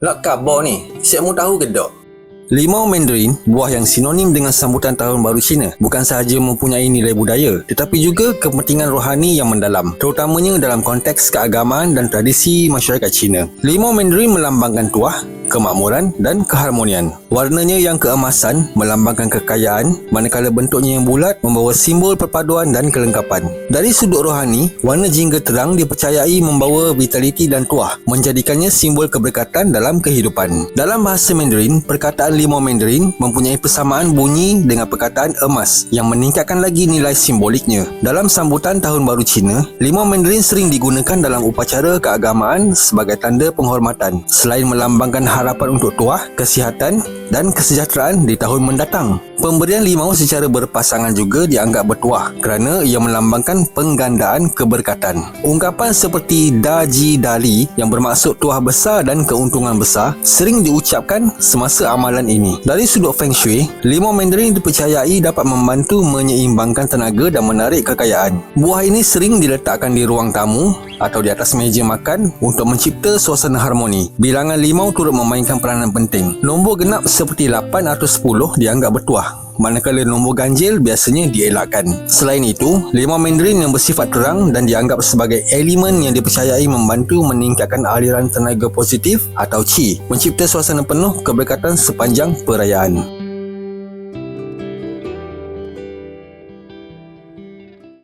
Lak khabar ni, siap mu tahu ke tak? Limau Mandarin, buah yang sinonim dengan sambutan Tahun Baru Cina, bukan sahaja mempunyai nilai budaya, tetapi juga kepentingan rohani yang mendalam, terutamanya dalam konteks keagamaan dan tradisi masyarakat Cina. Limau Mandarin melambangkan tuah, kemakmuran dan keharmonian. Warnanya yang keemasan melambangkan kekayaan, manakala bentuknya yang bulat membawa simbol perpaduan dan kelengkapan. Dari sudut rohani, warna jingga terang dipercayai membawa vitaliti dan tuah, menjadikannya simbol keberkatan dalam kehidupan. Dalam bahasa Mandarin, perkataan limau Mandarin mempunyai persamaan bunyi dengan perkataan emas yang meningkatkan lagi nilai simboliknya. Dalam sambutan Tahun Baru Cina, limau Mandarin sering digunakan dalam upacara keagamaan sebagai tanda penghormatan. Selain melambangkan harapan untuk tuah, kesihatan dan kesejahteraan di tahun mendatang. Pemberian limau secara berpasangan juga dianggap bertuah kerana ia melambangkan penggandaan keberkatan. Ungkapan seperti Daji Dali yang bermaksud tuah besar dan keuntungan besar sering diucapkan semasa amalan ini. Dari sudut Feng Shui, limau Mandarin dipercayai dapat membantu menyeimbangkan tenaga dan menarik kekayaan. Buah ini sering diletakkan di ruang tamu atau di atas meja makan untuk mencipta suasana harmoni. Bilangan limau turut memainkan peranan penting. Nombor genap seperti 8 atau 10 dianggap bertuah, manakala nombor ganjil biasanya dielakkan. Selain itu, limau Mandarin yang bersifat terang dan dianggap sebagai elemen yang dipercayai membantu meningkatkan aliran tenaga positif atau qi, mencipta suasana penuh keberkatan sepanjang perayaan.